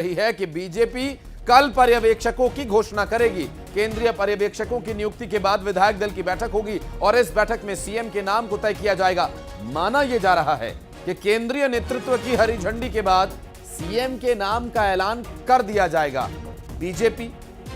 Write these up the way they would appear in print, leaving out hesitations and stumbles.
रही है कि बीजेपी कल पर्यवेक्षकों की घोषणा करेगी। केंद्रीय पर्यवेक्षकों की नियुक्ति के बाद विधायक दल की बैठक होगी और इस बैठक में सीएम के नाम को तय किया जाएगा। माना यह जा रहा है कि केंद्रीय नेतृत्व की हरी झंडी के बाद सीएम के नाम का ऐलान कर दिया जाएगा। बीजेपी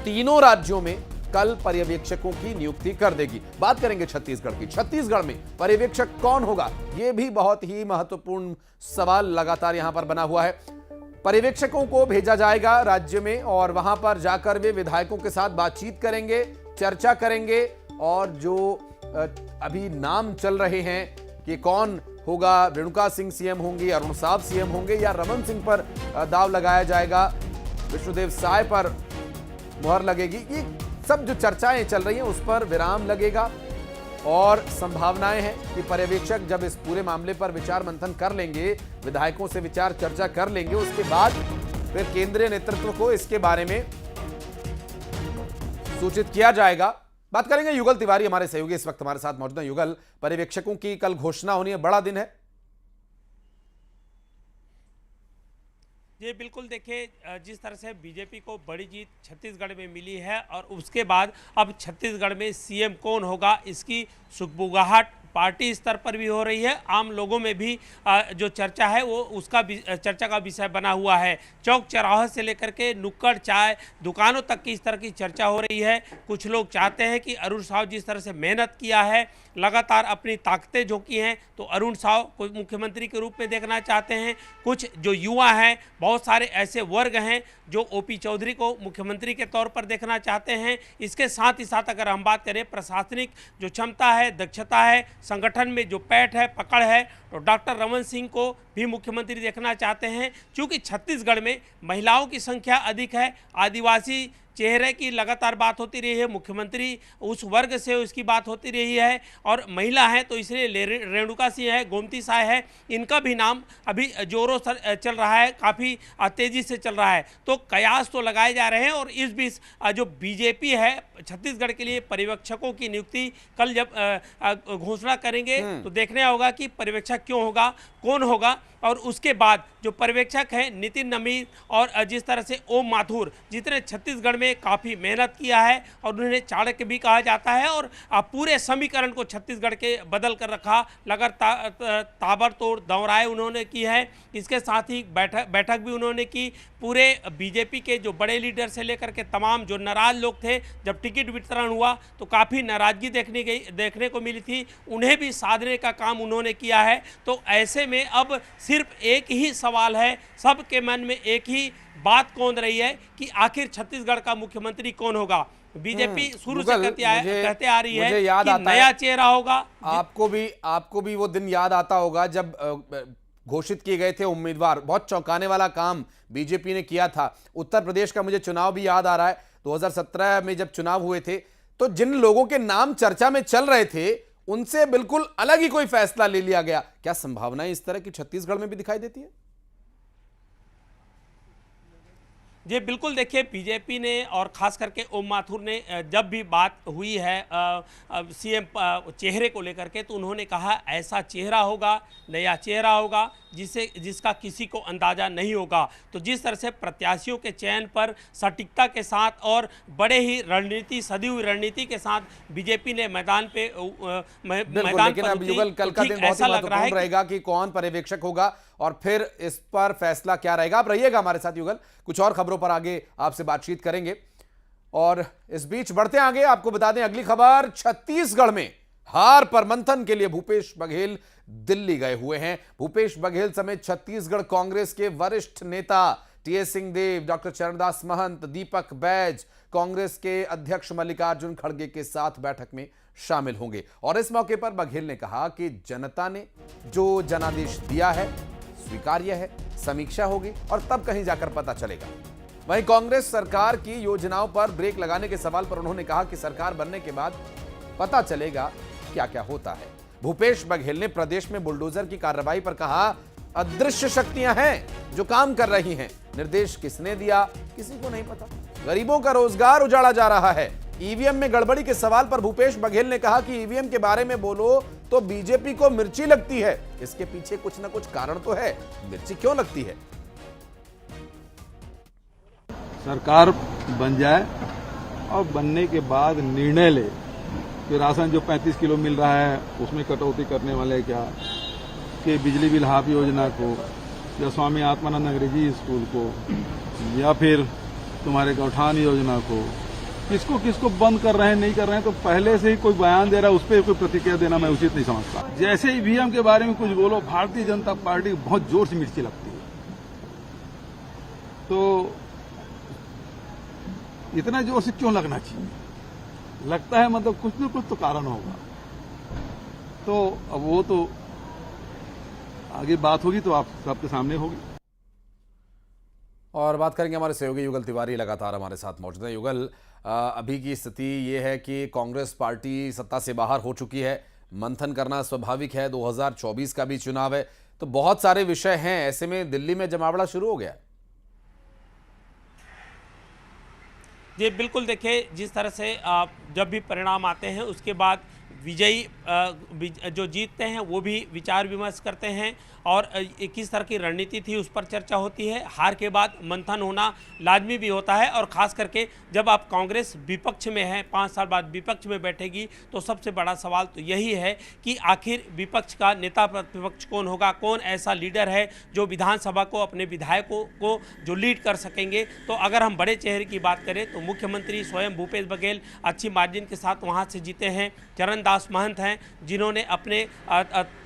तीनों राज्यों में कल पर्यवेक्षकों की नियुक्ति कर देगी। बात करेंगे छत्तीसगढ़ की। छत्तीसगढ़ में पर्यवेक्षक कौन होगा, यह भी बहुत ही महत्वपूर्ण सवाल लगातार यहां पर बना हुआ है। पर्यवेक्षकों को भेजा जाएगा राज्य में और वहां पर जाकर वे विधायकों के साथ बातचीत करेंगे, चर्चा करेंगे और जो अभी नाम चल रहे हैं कि कौन होगा, रेणुका सिंह सीएम होंगी, अरुण साव सीएम होंगे या रमन सिंह पर दाव लगाया जाएगा, विष्णुदेव साय पर मुहर लगेगी, ये सब जो चर्चाएं चल रही हैं उस पर विराम लगेगा। और संभावनाएं हैं कि पर्यवेक्षक जब इस पूरे मामले पर विचार मंथन कर लेंगे, विधायकों से विचार चर्चा कर लेंगे, उसके बाद फिर केंद्रीय नेतृत्व को इसके बारे में सूचित किया जाएगा। बात करेंगे युगल तिवारी, हमारे सहयोगी इस वक्त हमारे साथ मौजूद हैं। युगल, पर्यवेक्षकों की कल घोषणा होनी है, बड़ा दिन है। ये बिल्कुल देखिए, जिस तरह से बीजेपी को बड़ी जीत छत्तीसगढ़ में मिली है और उसके बाद अब छत्तीसगढ़ में सीएम कौन होगा, इसकी सुगबुगाहट पार्टी स्तर पर भी हो रही है, आम लोगों में भी जो चर्चा है वो उसका चर्चा का विषय बना हुआ है। चौक चौराहे से लेकर के नुक्कड़ चाय दुकानों तक की इस तरह की चर्चा हो रही है। कुछ लोग चाहते हैं कि अरुण साव जिस तरह से मेहनत किया है, लगातार अपनी ताकतें झोंकी हैं, तो अरुण साव को मुख्यमंत्री के रूप में देखना चाहते हैं। कुछ जो युवा हैं, बहुत सारे ऐसे वर्ग हैं जो ओपी चौधरी को मुख्यमंत्री के तौर पर देखना चाहते हैं। इसके साथ ही साथ अगर हम बात करें प्रशासनिक जो क्षमता है, दक्षता है, संगठन में जो पैठ है, पकड़ है, तो डॉक्टर रमन सिंह को भी मुख्यमंत्री देखना चाहते हैं। क्योंकि छत्तीसगढ़ में महिलाओं की संख्या अधिक है, आदिवासी चेहरे की लगातार बात होती रही है, मुख्यमंत्री उस वर्ग से उसकी बात होती रही है और महिला है तो इसलिए रेणुका सिंह है, गोमती साय है, इनका भी नाम अभी जोरों से चल रहा है, काफ़ी तेज़ी से चल रहा है। तो कयास तो लगाए जा रहे हैं और इस बीच जो बीजेपी है छत्तीसगढ़ के लिए पर्यवेक्षकों की नियुक्ति कल जब घोषणा करेंगे तो देखने होगा कि पर्यवेक्षक क्यों होगा, कौन होगा। और उसके बाद जो पर्यवेक्षक हैं नितिन नमीन और जिस तरह से ओम माथुर, जितने छत्तीसगढ़ में काफ़ी मेहनत किया है और उन्हें चाणक्य भी कहा जाता है और पूरे समीकरण को छत्तीसगढ़ के बदल कर रखा, लगातार ताबड़तोड़ दौराएं उन्होंने की है। इसके साथ ही बैठक भी उन्होंने की। पूरे बीजेपी के जो बड़े लीडर से लेकर के तमाम जो नाराज लोग थे, जब टिकट वितरण हुआ तो काफ़ी नाराजगी देखने को मिली थी, उन्हें भी साधने का काम उन्होंने किया है। तो ऐसे में अब सिर्फ एक ही सवाल है, सबके मन में एक ही बात कौन रही है कि आखिर छत्तीसगढ़ का मुख्यमंत्री कौन होगा। बीजेपी शुरू से कहते आ रही है कि नया चेहरा होगा। आपको भी वो दिन याद आता होगा जब घोषित किए गए थे उम्मीदवार। बहुत चौंकाने वाला काम बीजेपी ने किया था। उत्तर प्रदेश का मुझे चुनाव भी याद आ रहा है, 2017 में जब चुनाव हुए थे तो जिन लोगों के नाम चर्चा में चल रहे थे उनसे बिल्कुल अलग ही कोई फैसला ले लिया गया। क्या संभावनाएं इस तरह की छत्तीसगढ़ में भी दिखाई देती है? जी बिल्कुल, देखिए बीजेपी ने और खास करके ओम माथुर ने जब भी बात हुई है सीएम चेहरे को लेकर के, तो उन्होंने कहा ऐसा चेहरा होगा, नया चेहरा होगा जिसका किसी को अंदाज़ा नहीं होगा। तो जिस तरह से प्रत्याशियों के चयन पर सटीकता के साथ और बड़े ही सदी हुई रणनीति के साथ बीजेपी ने मैदान पे लेकिन अब युगल कल का दिन बहुत ही महत्वपूर्ण रहेगा कि कौन पर्यवेक्षक होगा और फिर इस पर फैसला क्या रहेगा। आप रहिएगा हमारे साथ युगल, कुछ और खबरों पर आगे आपसे बातचीत करेंगे। और इस बीच बढ़ते आगे, आपको बता दें अगली खबर, छत्तीसगढ़ में हार पर मंथन के लिए भूपेश बघेल दिल्ली गए हुए हैं। भूपेश बघेल समेत छत्तीसगढ़ कांग्रेस के वरिष्ठ नेता टीएस सिंहदेव, डॉक्टर चरणदास महंत, दीपक बैज कांग्रेस के अध्यक्ष मल्लिकार्जुन खड़गे के साथ बैठक में शामिल होंगे। और इस मौके पर बघेल ने कहा कि जनता ने जो जनादेश दिया है स्वीकार्य है, समीक्षा होगी और तब कहीं जाकर पता चलेगा। वहीं कांग्रेस सरकार की योजनाओं पर ब्रेक लगाने के सवाल पर उन्होंने कहा कि सरकार बनने के बाद पता चलेगा क्या क्या होता है। भूपेश बघेल ने प्रदेश में बुलडोजर की कार्रवाई पर कहा अदृश्य शक्तियां हैं जो काम कर रही हैं, निर्देश किसने दिया किसी को नहीं पता, गरीबों का रोजगार उजाड़ा जा रहा है। ईवीएम में गड़बड़ी के सवाल पर भूपेश बघेल ने कहा कि ईवीएम के बारे में बोलो तो बीजेपी को मिर्ची लगती है, इसके पीछे कुछ ना कुछ कारण तो है, मिर्ची क्यों लगती है। सरकार बन जाए और बनने के बाद निर्णय ले कि राशन जो 35 किलो मिल रहा है उसमें कटौती करने वाले क्या, कि बिजली बिल हाफ योजना को, या स्वामी आत्मानंद अंग्रेजी स्कूल को, या फिर तुम्हारे गौठान योजना को, किसको किसको बंद कर रहे हैं नहीं कर रहे हैं, तो पहले से ही कोई बयान दे रहा है उस पर कोई प्रतिक्रिया देना मैं उचित नहीं समझता। जैसे ही ईवीएम के बारे में कुछ बोलो, भारतीय जनता पार्टी बहुत जोर से मिर्ची लगती है। तो इतना जोर से क्यों लगना चाहिए? लगता है मतलब कुछ न कुछ तो कारण होगा। तो अब वो तो आगे बात होगी तो आप सबके सामने होगी। और बात करेंगे हमारे सहयोगी युगल तिवारी लगातार हमारे साथ मौजूद हैं। युगल, अभी की स्थिति ये है कि कांग्रेस पार्टी सत्ता से बाहर हो चुकी है, मंथन करना स्वाभाविक है, 2024 का भी चुनाव है, तो बहुत सारे विषय हैं, ऐसे में दिल्ली में जमावड़ा शुरू हो गया। जी बिल्कुल, देखिए जिस तरह से जब भी परिणाम आते हैं उसके बाद विजयी जो जीतते हैं वो भी विचार विमर्श करते हैं और किस तरह की रणनीति थी उस पर चर्चा होती है। हार के बाद मंथन होना लाजमी भी होता है और ख़ास करके जब आप कांग्रेस विपक्ष में है, 5 साल बाद विपक्ष में बैठेगी, तो सबसे बड़ा सवाल तो यही है कि आखिर विपक्ष का नेता प्रतिपक्ष कौन होगा, कौन ऐसा लीडर है जो विधानसभा को, अपने विधायकों को जो लीड कर सकेंगे। तो अगर हम बड़े चेहरे की बात करें तो मुख्यमंत्री स्वयं भूपेश बघेल अच्छी मार्जिन के साथ वहाँ से जीते हैं। चरणदास महंत हैं जिन्होंने अपने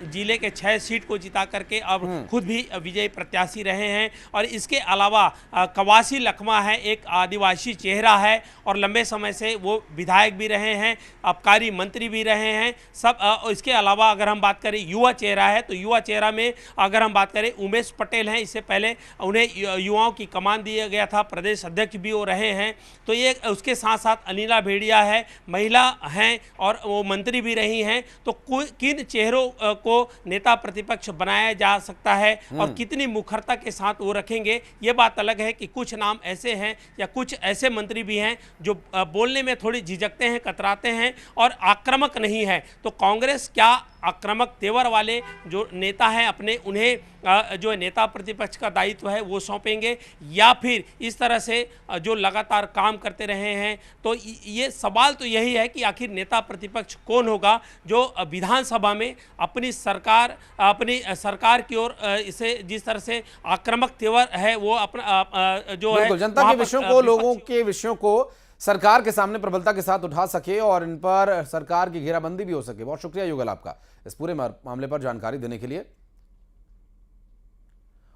जिले के 6 सीट को जिता करके अब खुद भी विजयी प्रत्याशी रहे हैं। और इसके अलावा कवासी लखमा है, एक आदिवासी चेहरा है और लंबे समय से वो विधायक भी रहे हैं, आबकारी मंत्री भी रहे हैं सब। इसके अलावा अगर हम बात करें युवा चेहरा है तो युवा चेहरा में अगर हम बात करें उमेश पटेल हैं, इससे पहले उन्हें युवाओं की कमान दिया गया था, प्रदेश अध्यक्ष भी वो रहे हैं। तो ये उसके साथ साथ अनिला भेड़िया है, महिला हैं और वो मंत्री भी रही हैं। तो किन चेहरों को नेता प्रतिपक्ष बनाया जा सकता है और कितनी मुखरता के साथ वो रखेंगे, ये बात अलग है कि कुछ नाम ऐसे हैं या कुछ ऐसे मंत्री भी हैं जो बोलने में थोड़ी झिझकते हैं, कतराते हैं और आक्रामक नहीं है। तो कांग्रेस क्या आक्रामक तेवर वाले जो नेता हैं अपने, उन्हें जो नेता प्रतिपक्ष का दायित्व है वो सौंपेंगे, या फिर इस तरह से जो लगातार काम करते रहे हैं। तो ये सवाल तो यही है कि आखिर नेता प्रतिपक्ष कौन होगा जो विधानसभा में अपनी सरकार की ओर इसे जिस तरह से आक्रामक तेवर है वो अपना जो है जनता के विषयों को, लोगों के विषयों को सरकार के सामने प्रबलता के साथ उठा सके और इन पर सरकार की घेराबंदी भी हो सके। बहुत शुक्रिया युगल आपका इस पूरे मामले पर जानकारी देने के लिए।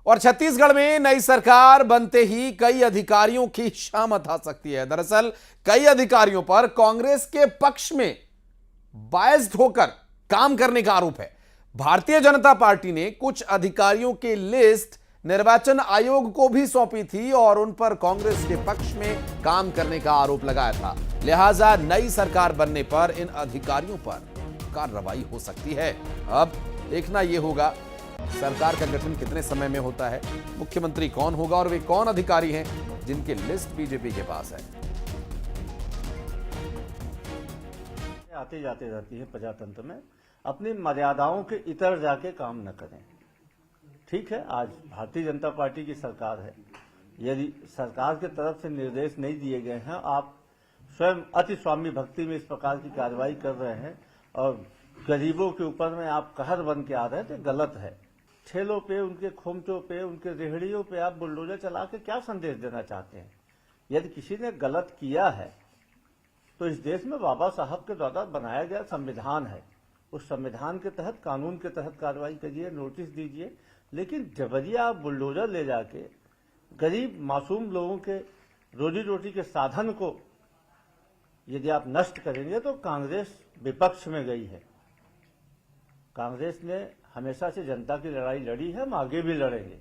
और छत्तीसगढ़ में नई सरकार बनते ही कई अधिकारियों की शामत आ सकती है। दरअसल कई अधिकारियों पर कांग्रेस के पक्ष में बायस्ड होकर काम करने का आरोप है। भारतीय जनता पार्टी ने कुछ अधिकारियों की लिस्ट निर्वाचन आयोग को भी सौंपी थी और उन पर कांग्रेस के पक्ष में काम करने का आरोप लगाया था। लिहाजा नई सरकार बनने पर इन अधिकारियों पर कार्रवाई हो सकती है। अब देखना यह होगा सरकार का गठन कितने समय में होता है, मुख्यमंत्री कौन होगा और वे कौन अधिकारी हैं जिनकी लिस्ट बीजेपी के पास है। आते जाते रहती है प्रजातंत्र में, अपनी मर्यादाओं के इतर जाके काम न करें। ठीक है, आज भारतीय जनता पार्टी की सरकार है, यदि सरकार के तरफ से निर्देश नहीं दिए गए हैं, आप स्वयं अति स्वामी भक्ति में इस प्रकार की कार्रवाई कर रहे हैं और गरीबों के ऊपर में आप कहर बन के आ रहे हैं, तो गलत है। ठेलों पे, उनके खोमचों पे, उनके रेहड़ियों पे आप बुलडोजर चला के क्या संदेश देना चाहते हैं? यदि किसी ने गलत किया है तो इस देश में बाबा साहब के द्वारा बनाया गया संविधान है, उस संविधान के तहत, कानून के तहत कार्रवाई करिए, नोटिस दीजिए। लेकिन जबरिया आप बुलडोजर ले जाके गरीब मासूम लोगों के रोजी रोटी के साधन को यदि आप नष्ट करेंगे तो कांग्रेस विपक्ष में गई है। कांग्रेस ने हमेशा से जनता की लड़ाई लड़ी है, हम आगे भी लड़ेंगे।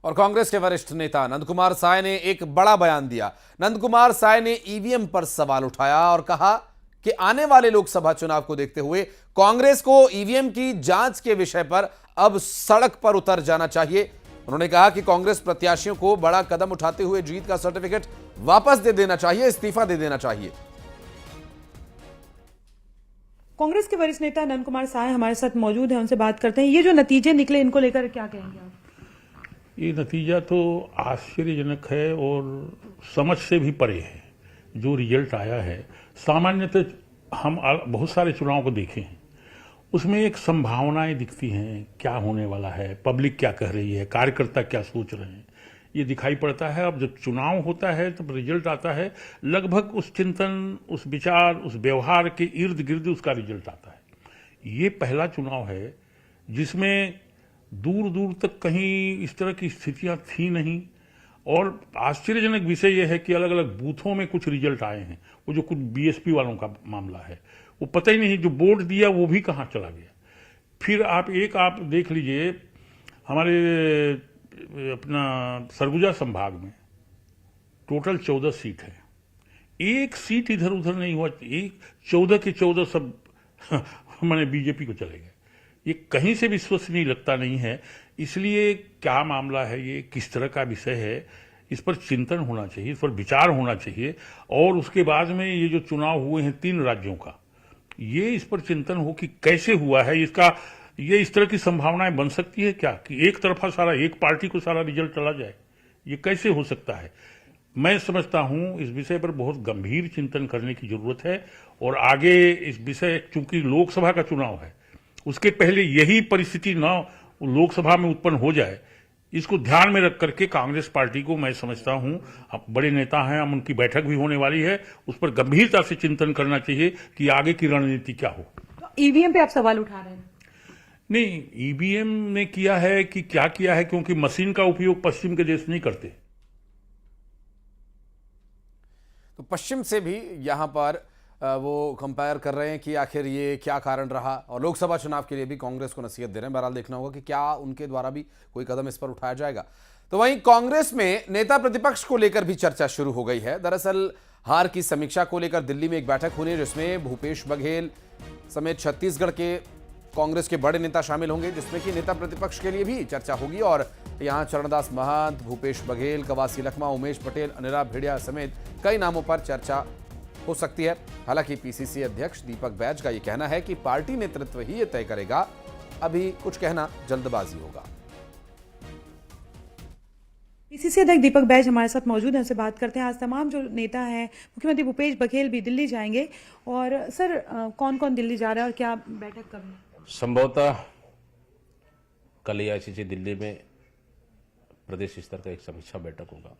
और कांग्रेस के वरिष्ठ नेता नंदकुमार साय ने एक बड़ा बयान दिया। नंदकुमार साय ने ईवीएम पर सवाल उठाया और कहा कि आने वाले लोकसभा चुनाव को देखते हुए कांग्रेस को ईवीएम की जांच के विषय पर अब सड़क पर उतर जाना चाहिए। उन्होंने कहा कि कांग्रेस प्रत्याशियों को बड़ा कदम उठाते हुए जीत का सर्टिफिकेट वापस दे देना चाहिए, इस्तीफा दे देना चाहिए। कांग्रेस के वरिष्ठ नेता नंदकुमार साय हमारे साथ मौजूद हैं, उनसे बात करते हैं। ये जो नतीजे निकले, इनको लेकर क्या कहेंगे आप? ये नतीजा तो आश्चर्यजनक है और समझ से भी परे है। जो रिजल्ट आया है, सामान्यतः हम बहुत सारे चुनाव को देखे हैं, उसमें एक संभावनाएं दिखती हैं, क्या होने वाला है, पब्लिक क्या कह रही है, कार्यकर्ता क्या सोच रहे हैं, ये दिखाई पड़ता है। अब जब चुनाव होता है तब रिजल्ट आता है, लगभग उस चिंतन, उस विचार, उस व्यवहार के इर्द गिर्द उसका रिजल्ट आता है। ये पहला चुनाव है जिसमें दूर दूर तक कहीं इस तरह की स्थितियां थी नहीं, और आश्चर्यजनक विषय यह है कि अलग अलग बूथों में कुछ रिजल्ट आए हैं। वो जो कुछ बीएसपी वालों का मामला है, वो पता ही नहीं, जो बोर्ड दिया वो भी कहाँ चला गया। फिर आप देख लीजिए, हमारे अपना सरगुजा संभाग में टोटल 14 सीट है, एक सीट इधर उधर नहीं हुआ, एक 14 के 14 सब मैंने बीजेपी को चले गए। ये कहीं से विश्वसनीय लगता नहीं है। इसलिए क्या मामला है, ये किस तरह का विषय है, इस पर चिंतन होना चाहिए, इस पर विचार होना चाहिए। और उसके बाद में ये जो चुनाव हुए हैं 3 राज्यों का, ये इस पर चिंतन हो कि कैसे हुआ है, इसका ये इस तरह की संभावनाएं बन सकती है क्या कि एक तरफा सारा, एक पार्टी को सारा रिजल्ट चला जाए, ये कैसे हो सकता है। मैं समझता हूं इस विषय पर बहुत गंभीर चिंतन करने की जरूरत है। और आगे इस विषय, चूंकि लोकसभा का चुनाव है, उसके पहले यही परिस्थिति न लोकसभा में उत्पन्न हो जाए, इसको ध्यान में रख करके कांग्रेस पार्टी को, मैं समझता हूं, अब बड़े नेता हैं, हम उनकी बैठक भी होने वाली है, उस पर गंभीरता से चिंतन करना चाहिए कि आगे की रणनीति क्या हो। तो ईवीएम पे आप सवाल उठा रहे हैं? नहीं, ईवीएम ने किया है कि क्या किया है, क्योंकि मशीन का उपयोग पश्चिम के देश नहीं करते। तो पश्चिम से भी यहां पर वो कंपेयर कर रहे हैं कि आखिर ये क्या कारण रहा, और लोकसभा चुनाव के लिए भी कांग्रेस को नसीहत दे रहे हैं। बहरहाल देखना होगा कि क्या उनके द्वारा भी कोई कदम इस पर उठाया जाएगा। तो वहीं कांग्रेस में नेता प्रतिपक्ष को लेकर भी चर्चा शुरू हो गई है। दरअसल हार की समीक्षा को लेकर दिल्ली में एक बैठक होनी है, जिसमें भूपेश बघेल समेत छत्तीसगढ़ के कांग्रेस के बड़े नेता शामिल होंगे, जिसमें कि नेता प्रतिपक्ष के लिए भी चर्चा होगी। और यहां चरणदास महंत, भूपेश बघेल, कवासी लखमा, उमेश पटेल, अनिला भेड़िया समेत कई नामों पर चर्चा हो सकती है। हालांकि पीसीसी अध्यक्ष दीपक बैज का यह कहना है कि पार्टी नेतृत्व ही यह तय करेगा, अभी कुछ कहना जल्दबाजी होगा। पीसीसी अध्यक्ष दीपक बैज हमारे साथ मौजूद हैं, उनसे बात करते हैं। आज तमाम जो नेता हैं, मुख्यमंत्री भूपेश बघेल भी दिल्ली जाएंगे, और सर कौन कौन दिल्ली जा रहा है और क्या बैठक कब है? संभवतः कल एआईसीसी दिल्ली में प्रदेश स्तर का एक समीक्षा बैठक होगा।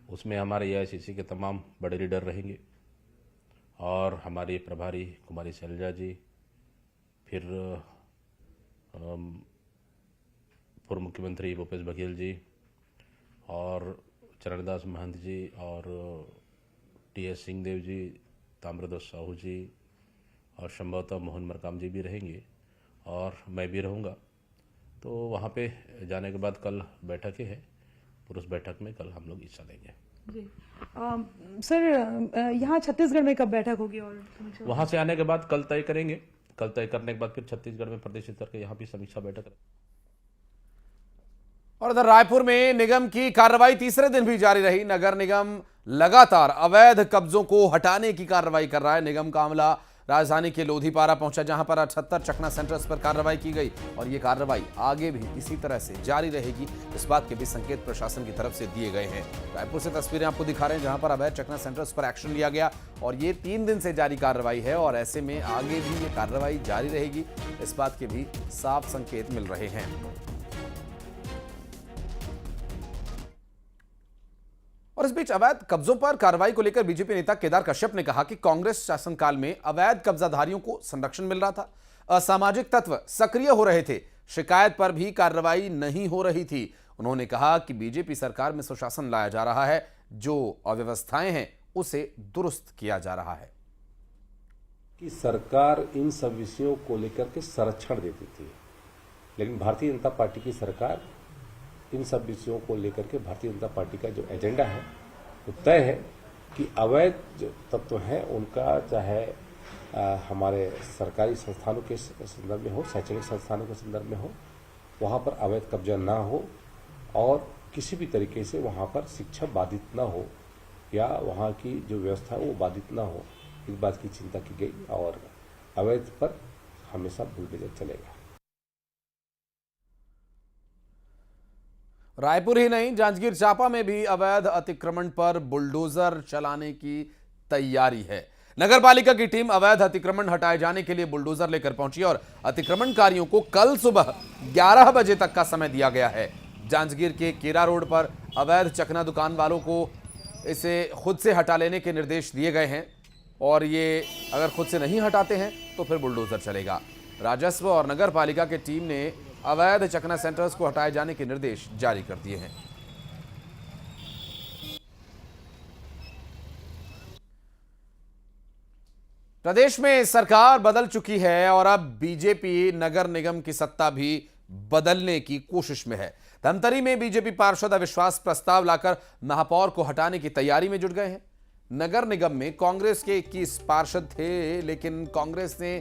उसमें हमारे एआईसीसी के तमाम बड़े लीडर रहेंगे और हमारी प्रभारी कुमारी शैलजा जी, फिर पूर्व मुख्यमंत्री भूपेश बघेल जी और चरणदास महंत जी और टीएस सिंहदेव जी, ताम्रध्वज साहू जी और संभवतः मोहन मरकाम जी भी रहेंगे और मैं भी रहूँगा। तो वहाँ पे जाने के बाद कल बैठकें हैं, पुरुष बैठक में कल हम लोग हिस्सा लेंगे। जी सर, यहाँ छत्तीसगढ़ में कब बैठक होगी? और वहाँ से आने के बाद कल तय करेंगे, कल तय करने के बाद फिर छत्तीसगढ़ में प्रदेश स्तर के यहाँ भी समीक्षा बैठक। और इधर रायपुर में निगम की कार्रवाई तीसरे दिन भी जारी रही। नगर निगम लगातार अवैध कब्जों को हटाने की कार्रवाई कर रहा है। निगम का अमला राजधानी के लोधीपारा पहुंचा, जहां पर 78 चकना सेंटर्स पर कार्रवाई की गई, और ये कार्रवाई आगे भी इसी तरह से जारी रहेगी, इस बात के भी संकेत प्रशासन की तरफ से दिए गए हैं। रायपुर से तस्वीरें आपको दिखा रहे हैं, जहां पर अवैध चकना सेंटर्स पर एक्शन लिया गया, और ये 3 दिन से जारी कार्रवाई है, और ऐसे में आगे भी ये कार्रवाई जारी रहेगी, इस बात के भी साफ संकेत मिल रहे हैं। और इस बीच अवैध कब्जों पर कार्रवाई को लेकर बीजेपी नेता केदार कश्यप ने कहा कि कांग्रेस शासनकाल में अवैध कब्जाधारियों को संरक्षण मिल रहा था, असामाजिक तत्व सक्रिय हो रहे थे, शिकायत पर भी कार्रवाई नहीं हो रही थी। उन्होंने कहा कि बीजेपी सरकार में सुशासन लाया जा रहा है, जो अव्यवस्थाएं हैं उसे दुरुस्त किया जा रहा है। कि सरकार इन सब विषयों को लेकर के संरक्षण देती थी, लेकिन भारतीय जनता पार्टी की सरकार इन सब विषयों को लेकर के, भारतीय जनता पार्टी का जो एजेंडा है वो तय है कि अवैध जो तत्व हैं उनका, चाहे हमारे सरकारी संस्थानों के संदर्भ में हो, शैक्षणिक संस्थानों के संदर्भ में हो, वहाँ पर अवैध कब्जा ना हो, और किसी भी तरीके से वहाँ पर शिक्षा बाधित ना हो, या वहाँ की जो व्यवस्था है वो बाधित ना हो, इस बात की चिंता की गई, और अवैध पर हमेशा बुलडोजर चलेगा। रायपुर ही नहीं, जांजगीर चांपा में भी अवैध अतिक्रमण पर बुलडोजर चलाने की तैयारी है। नगरपालिका की टीम अवैध अतिक्रमण हटाए जाने के लिए बुलडोजर लेकर पहुंची और अतिक्रमणकारियों को कल सुबह 11 बजे तक का समय दिया गया है। जांजगीर के केरा रोड पर अवैध चकना दुकान वालों को इसे खुद से हटा लेने के निर्देश दिए गए हैं और ये अगर खुद से नहीं हटाते हैं तो फिर बुलडोजर चलेगा। राजस्व और नगरपालिका की टीम ने अवैध चकना सेंटर्स को हटाए जाने के निर्देश जारी कर दिए हैं। प्रदेश में सरकार बदल चुकी है और अब बीजेपी नगर निगम की सत्ता भी बदलने की कोशिश में है। धमतरी में बीजेपी पार्षद अविश्वास प्रस्ताव लाकर महापौर को हटाने की तैयारी में जुट गए हैं। नगर निगम में कांग्रेस के 21 पार्षद थे, लेकिन कांग्रेस ने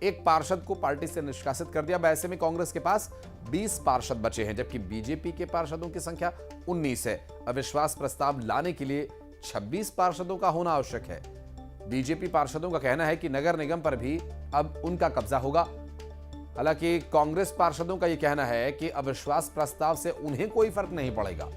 एक पार्षद को पार्टी से निष्कासित कर दिया। ऐसे में कांग्रेस के पास 20 पार्षद बचे हैं, जबकि बीजेपी के पार्षदों की संख्या 19 है। अविश्वास प्रस्ताव लाने के लिए 26 पार्षदों का होना आवश्यक है। बीजेपी पार्षदों का कहना है कि नगर निगम पर भी अब उनका कब्जा होगा। हालांकि कांग्रेस पार्षदों का यह कहना है कि अविश्वास प्रस्ताव से उन्हें कोई फर्क नहीं पड़ेगा।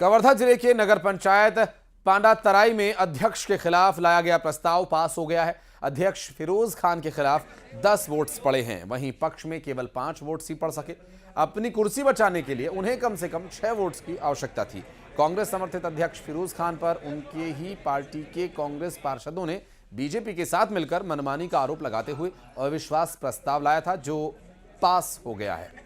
कवर्धा जिले के नगर पंचायत पांडातराई में अध्यक्ष के खिलाफ लाया गया प्रस्ताव पास हो गया है। अध्यक्ष फिरोज खान के खिलाफ 10 वोट्स पड़े हैं, वहीं पक्ष में केवल 5 वोट्स ही पड़ सके। अपनी कुर्सी बचाने के लिए उन्हें कम से कम 6 वोट्स की आवश्यकता थी। कांग्रेस समर्थित अध्यक्ष फिरोज खान पर उनके ही पार्टी के कांग्रेस पार्षदों ने बीजेपी के साथ मिलकर मनमानी का आरोप लगाते हुए अविश्वास प्रस्ताव लाया था, जो पास हो गया है।